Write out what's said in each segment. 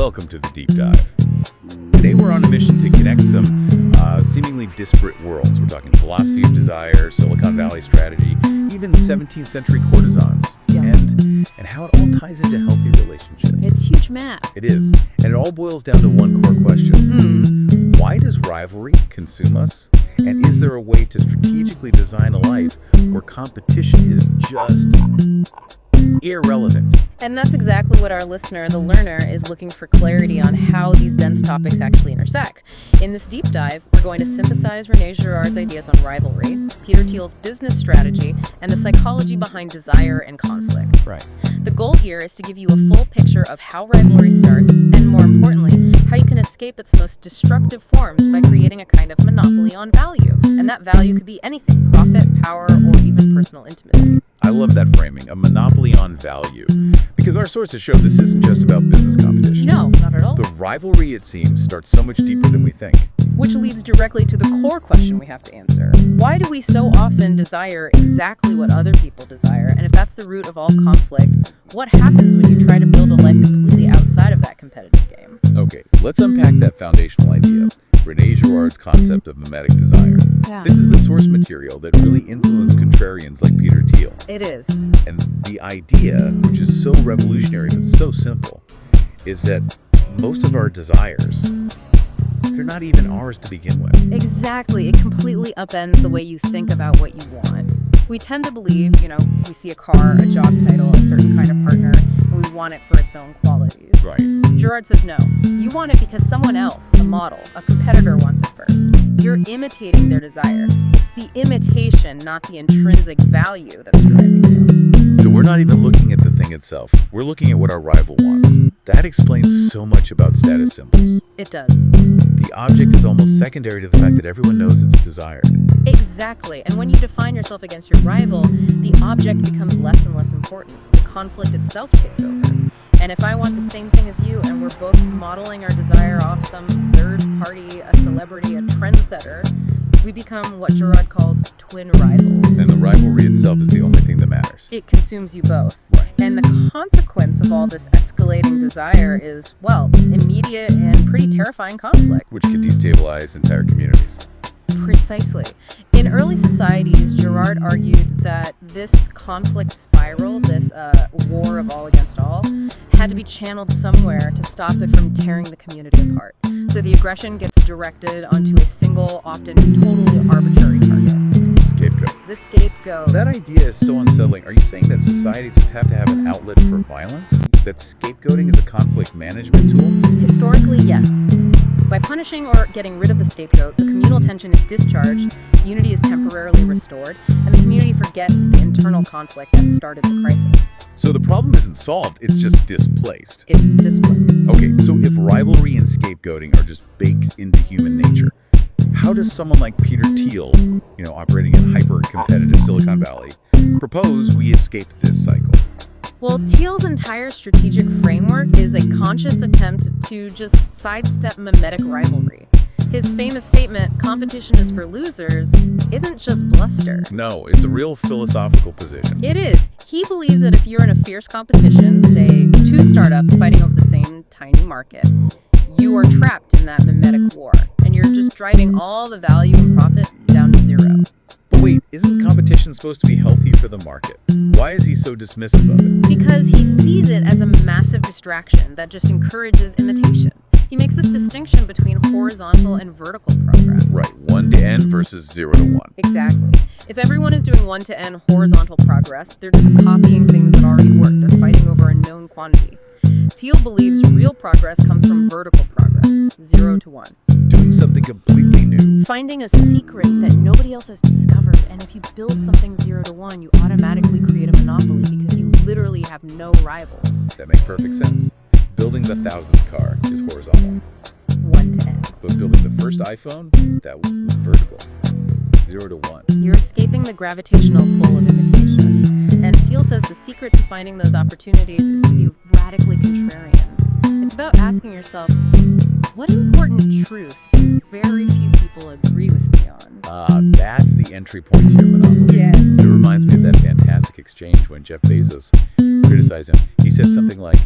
Welcome to the Deep Dive. Today we're on a mission to connect some seemingly disparate worlds. We're talking philosophy of desire, Silicon Valley strategy, even 17th century courtesans, and how it all ties into healthy relationships. It's huge math. It is, and it all boils down to one core question. Why does rivalry consume us? And is there a way to strategically design a life where competition is just irrelevant? And that's exactly what our listener, the learner, is looking for clarity on how these dense topics actually intersect. In this deep dive, we're going to synthesize René Girard's ideas on rivalry, Peter Thiel's business strategy, and the psychology behind desire and conflict. Right. The goal here is to give you a full picture of how rivalry starts, and more importantly, how you can escape its most destructive forms by creating a kind of monopoly on value. And that value could be anything: profit, power, or even personal intimacy. I love that framing, a monopoly on value. Because our sources show this isn't just about business competition. No, not at all. The rivalry, it seems, starts so much deeper than we think. Which leads directly to the core question we have to answer. Why do we so often desire exactly what other people desire? And if that's the root of all conflict, what happens when you try to build a life completely outside of that competitive game? Okay, let's unpack that foundational idea, René Girard's concept of mimetic desire. Yeah. This is the source material that really influenced contrarians like Peter Thiel. It is. And the idea, which is so revolutionary but so simple, is that most of our desires, they're not even ours to begin with. Exactly. It completely upends the way you think about what you want. We tend to believe, we see a car, a job title, a certain kind of partner, and we want it for its own qualities. Right. Girard says no. You want it because someone else, a model, a competitor wants it first. You're imitating their desire. It's the imitation, not the intrinsic value that's driving you. So we're not even looking at the thing itself. We're looking at what our rival wants. That explains so much about status symbols. It does. The object is almost secondary to the fact that everyone knows it's desired. Exactly. And when you define yourself against your rival, the object becomes less and less important. The conflict itself takes over. And if I want the same thing as you, and we're both modeling our desire off some third party, a celebrity, a trendsetter, we become what Girard calls twin rivals. And the rivalry itself is the only thing that matters. It consumes you both. Right. And the consequence of all this escalating desire is, immediate and pretty terrifying conflict. Which could destabilize entire communities. Precisely. In early societies, Girard argued that this conflict spiral, this war of all against all, had to be channeled somewhere to stop it from tearing the community apart. So the aggression gets directed onto a single, often totally arbitrary target. Scapegoat. The scapegoat. That idea is so unsettling. Are you saying that societies just have to have an outlet for violence? That scapegoating is a conflict management tool? Historically, yes. By punishing or getting rid of the scapegoat, the communal tension is discharged, unity is temporarily restored, and the community forgets the internal conflict that started the crisis. So the problem isn't solved, it's just displaced. It's displaced. Okay, so if rivalry and scapegoating are just baked into human nature, how does someone like Peter Thiel, operating in hyper-competitive Silicon Valley, propose we escape this cycle? Well, Thiel's entire strategic framework is a conscious attempt to just sidestep mimetic rivalry. His famous statement, "competition is for losers," isn't just bluster. No, it's a real philosophical position. It is. He believes that if you're in a fierce competition, say two startups fighting over the same tiny market, you are trapped in that mimetic war, and you're just driving all the value and profit down to zero. But wait, isn't competition supposed to be healthy for the market? Why is he so dismissive of it? Because he sees it as a massive distraction that just encourages imitation. He makes this distinction between horizontal and vertical progress. Right, 1 to N versus 0 to 1. Exactly. If everyone is doing 1 to N horizontal progress, they're just copying things that already work. They're fighting over a known quantity. Thiel believes real progress comes from vertical progress, 0 to 1. Doing something completely new. Finding a secret that nobody else has discovered, and if you build something 0 to 1, you automatically create a monopoly because you literally have no rivals. That makes perfect sense. Building the 1,000th car is horizontal. 1 to N. But building the first iPhone, that was vertical. 0 to 1. You're escaping the gravitational pull of imitation. And Thiel says the secret to finding those opportunities is to be radically contrarian. It's about asking yourself, what important truth do very few people agree with me on? That's the entry point to your monopoly. Yes. It reminds me of that fantastic exchange when Jeff Bezos criticized him. He said something like,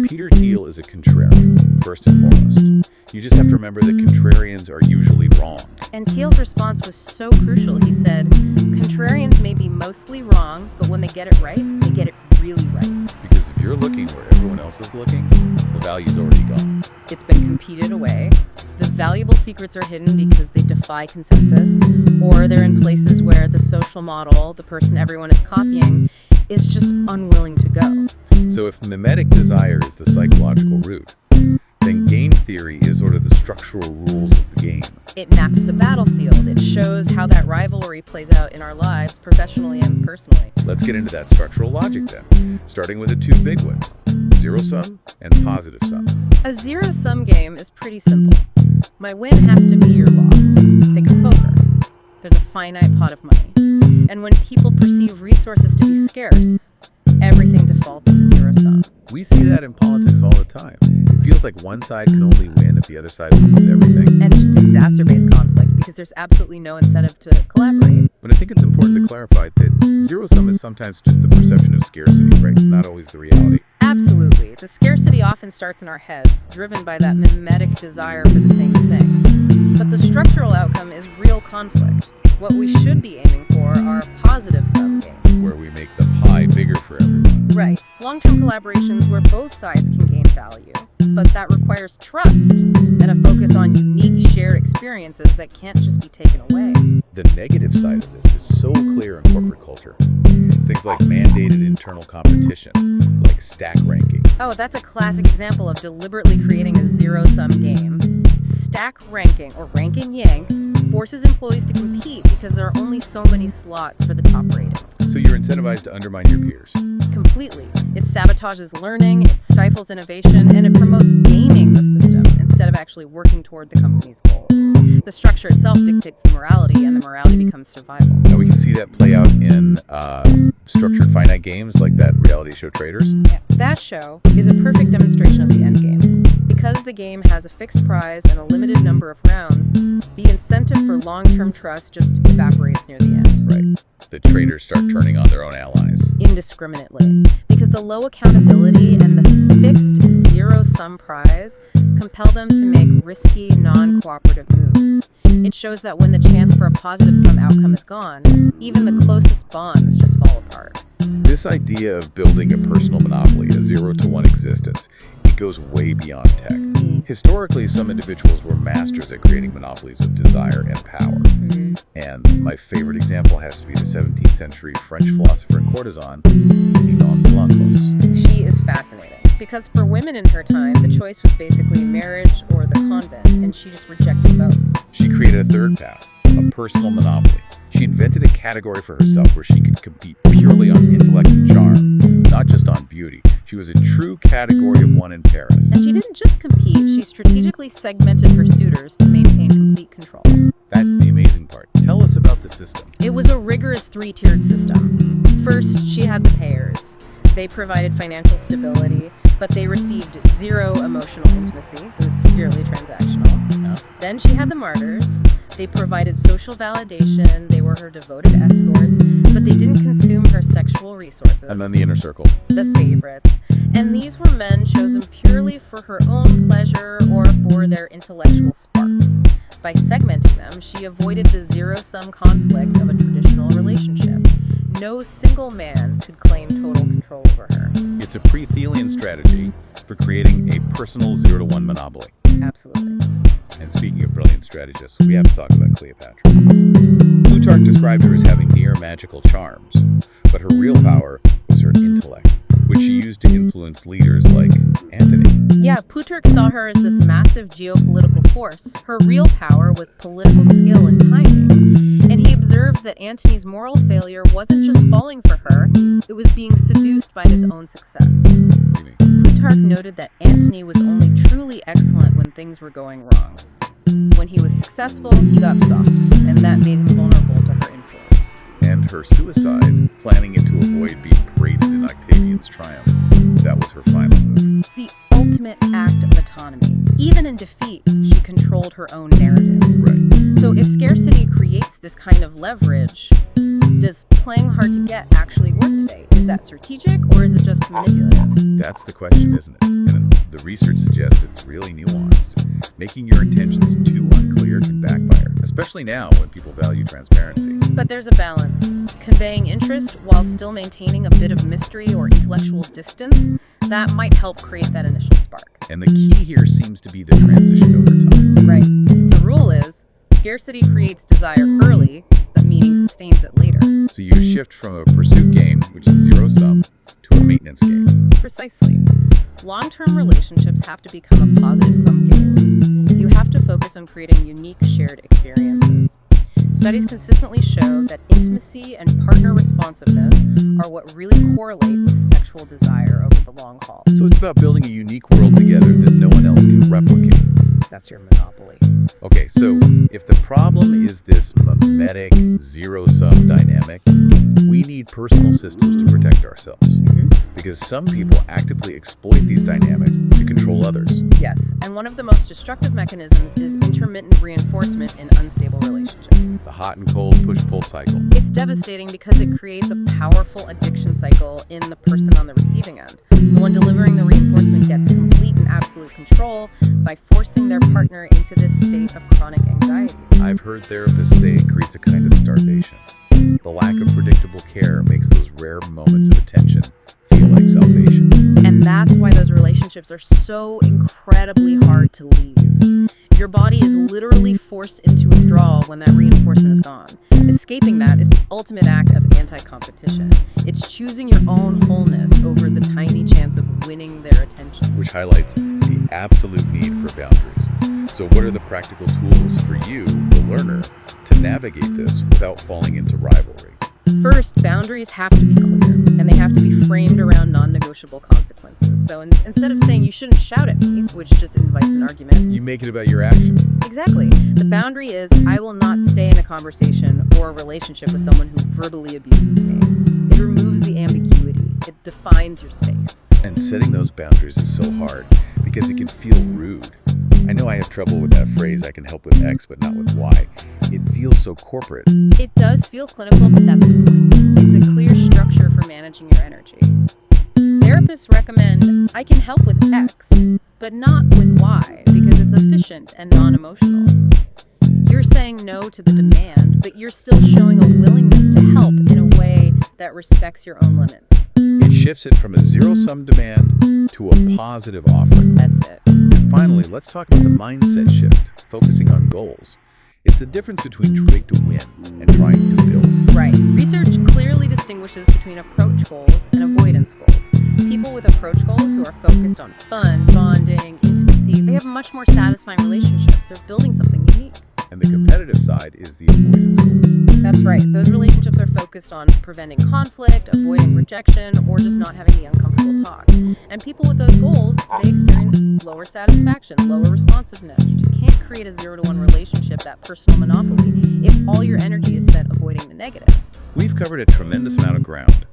Peter Thiel is a contrarian. first and foremost. You just have to remember that contrarians are usually wrong. And Thiel's response was so crucial. He said, contrarians may be mostly wrong, but when they get it right, they get it really right. Because if you're looking where everyone else is looking, the value's already gone. It's been competed away. The valuable secrets are hidden because they defy consensus, or they're in places where the social model, the person everyone is copying, is just unwilling to go. So if mimetic desire is the psychological root, then game theory is sort of the structural rules of the game. It maps the battlefield. It shows how that rivalry plays out in our lives, professionally and personally. Let's get into that structural logic then, starting with the two big ones, zero-sum and positive sum. A zero-sum game is pretty simple. My win has to be your loss. Think of poker. There's a finite pot of money. And when people perceive resources to be scarce, everything defaults to zero-sum. We see that in politics all the time. It feels like one side can only win if the other side loses everything. And it just exacerbates conflict because there's absolutely no incentive to collaborate. But I think it's important to clarify that zero-sum is sometimes just the perception of scarcity, right? It's not always the reality. Absolutely. The scarcity often starts in our heads, driven by that mimetic desire for the same thing. But the structural outcome is real conflict. What we should be aiming for are positive sum games. Where we make the pie bigger for everyone. Right. Long-term collaborations where both sides can gain value. But that requires trust and a focus on unique shared experiences that can't just be taken away. The negative side of this is so clear in corporate culture. Things like mandated internal competition, like stack ranking. Oh, that's a classic example of deliberately creating a zero-sum game. Stack ranking, or ranking yang, forces employees to compete because there are only so many slots for the top rating. So you're incentivized to undermine your peers. Completely. It sabotages learning, it stifles innovation, and it promotes gaming the system instead of actually working toward the company's goals. The structure itself dictates the morality, and the morality becomes survival. Now we can see that play out in structured finite games like that reality show Traders. Yeah. That show is a perfect demonstration of the end game. Because the game has a fixed prize and a limited number of rounds, the incentive for long-term trust just evaporates near the end. Right. The traders start turning on their own allies. Indiscriminately. Because the low accountability and the fixed zero-sum prize compel them to make risky, non-cooperative moves. It shows that when the chance for a positive sum outcome is gone, even the closest bonds just fall apart. This idea of building a personal monopoly, a 0-to-1 existence, it goes way beyond tech. Historically, some individuals were masters at creating monopolies of desire and power. And my favorite example has to be the 17th century French philosopher and courtesan, Ninon de Blancos. She is fascinating because for women in her time, the choice was basically marriage or the convent, and she just rejected both. She created a third path, a personal monopoly. She invented a category for herself where she could compete purely on intellect and charm, not just on beauty. She was a true category of one in Paris. And she didn't just compete, she strategically segmented her suitors to maintain complete control. That's the amazing part. Tell us about the system. It was a rigorous three-tiered system. First, she had the payers. They provided financial stability, but they received zero emotional intimacy. It was purely transactional. Yeah. Then she had the martyrs. They provided social validation. They were her devoted escorts, but they didn't consume her sexual resources. And then the inner circle. The favorites. And these were men chosen purely for her own pleasure or for their intellectual spark. By segmenting them, she avoided the zero-sum conflict of a traditional relationship. No single man could claim total control over her. It's a pre-Thelian strategy for creating a personal 0-to-1 monopoly. Absolutely. And speaking of brilliant strategists, we have to talk about Cleopatra. Plutarch described her as having near magical charms, but her real power was her intellect, which she used to influence leaders like Antony. Yeah, Plutarch saw her as this massive geopolitical force. Her real power was political skill and timing. And he observed that Antony's moral failure wasn't just falling for her, it was being seduced by his own success. Plutarch noted that Antony was only truly excellent when things were going wrong. When he was successful, he got soft, and that made him vulnerable to her influence. And her suicide, planning it to avoid being paraded in Octavian's triumph, that was her final move. The ultimate act of autonomy. Even in defeat, she controlled her own narrative. Right. So if scarcity creates this kind of leverage, does playing hard to get actually work today? Is that strategic or is it just manipulative? That's the question, isn't it? And the research suggests it's really nuanced. Making your intentions too unclear can backfire, especially now when people value transparency. But there's a balance. Conveying interest while still maintaining a bit of mystery or intellectual distance, that might help create that initial spark. And the key here seems to be the transition over time. Right. The rule is, scarcity creates desire early, but meaning sustains it later. So you shift from a pursuit game, which is zero-sum, to a maintenance game. Precisely. Long-term relationships have to become a positive-sum game. You have to focus on creating unique shared experiences. Studies consistently show that intimacy and partner responsiveness are what really correlate with sexual desire over the long haul. So it's about building a unique world together that no one else can replicate. That's your monopoly. Okay, so if the problem is this mimetic zero-sum dynamic, we need personal systems to protect ourselves. Because some people actively exploit these dynamics to control others. Yes, and one of the most destructive mechanisms is intermittent reinforcement in unstable relationships. The hot and cold push-pull cycle. It's devastating because it creates a powerful addiction cycle in the person on the receiving end. The one delivering the reinforcement gets complete and absolute control by forcing their partner into this state of chronic anxiety. I've heard therapists say it creates a kind of starvation. The lack of predictable care makes those rare moments of attention feel like salvation. And that's why those relationships are so incredibly hard to leave. Your body is literally forced into withdrawal when that reinforcement is gone. Escaping that is the ultimate act of anti-competition. It's choosing your own wholeness over the tiny chance of winning their attention. Which highlights the absolute need for boundaries. So what are the practical tools for you, the learner, to navigate this without falling into rivalry? First, boundaries have to be clear, and they have to be framed around non-negotiable consequences. So instead of saying you shouldn't shout at me, which just invites an argument, You make it about your action. exactly. The boundary is I will not stay in a conversation or a relationship with someone who verbally abuses me. It removes the ambiguity. It defines your space. And setting those boundaries is so hard because it can feel rude. I know I have trouble with that phrase, I can help with X but not with Y. It feels so corporate. It does feel clinical, but that's the point. It's a clear structure for managing your energy. Therapists recommend I can help with X, but not with Y, because it's efficient and non-emotional. You're saying no to the demand, but you're still showing a willingness to help in a way that respects your own limits. It shifts it from a zero-sum demand to a positive offer. That's it. And finally, let's talk about the mindset shift, focusing on goals. It's the difference between trying to win and trying to build. Right. Research clearly distinguishes between approach goals and avoidance goals. People with approach goals who are focused on fun, bonding, intimacy, they have much more satisfying relationships. They're building something unique. And the competitive side is the avoidance goals. That's right. Those relationships are focused on preventing conflict, avoiding rejection, or just not having the uncomfortable talk. And people with those goals, they experience lower satisfaction, lower responsiveness. You just can't create a 0-to-1 relationship, that personal monopoly, if all your energy is spent avoiding the negative. We've covered a tremendous amount of ground.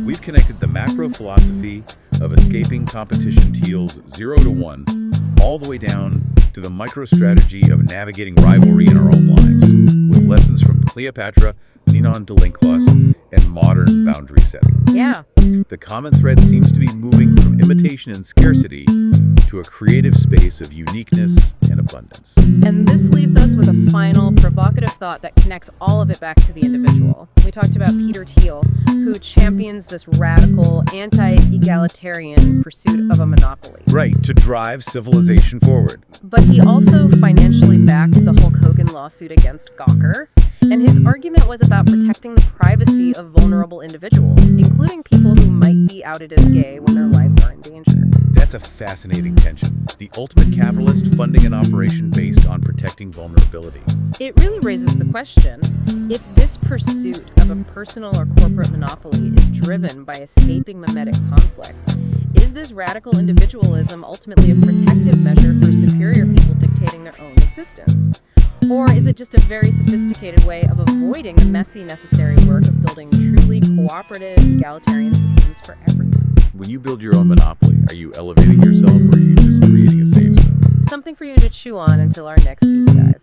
We've connected the macro philosophy of escaping competition Teal's 0-to-1 all the way down to the micro strategy of navigating rivalry in our own lives, with lessons from Cleopatra, Ninon de Linclos, and modern boundary setting. Yeah. The common thread seems to be moving from imitation and scarcity to a creative space of uniqueness and abundance. And this leaves us with a final provocative thought that connects all of it back to the individual. We talked about Peter Thiel, who champions this radical, anti-egalitarian pursuit of a monopoly. Right, to drive civilization forward. But he also financially backed the Hulk Hogan lawsuit against Gawker. And his argument was about protecting the privacy of vulnerable individuals, including people who might be outed as gay when their lives are in danger. That's a fascinating tension. The ultimate capitalist funding an operation based on protecting vulnerability. It really raises the question, if this pursuit of a personal or corporate monopoly is driven by escaping mimetic conflict, is this radical individualism ultimately a protective measure for superior people dictating their own existence? Or is it just a very sophisticated way of avoiding the messy, necessary work of building truly cooperative, egalitarian systems for everyone? When you build your own monopoly, are you elevating yourself or are you just creating a safe zone? Something for you to chew on until our next deep dive.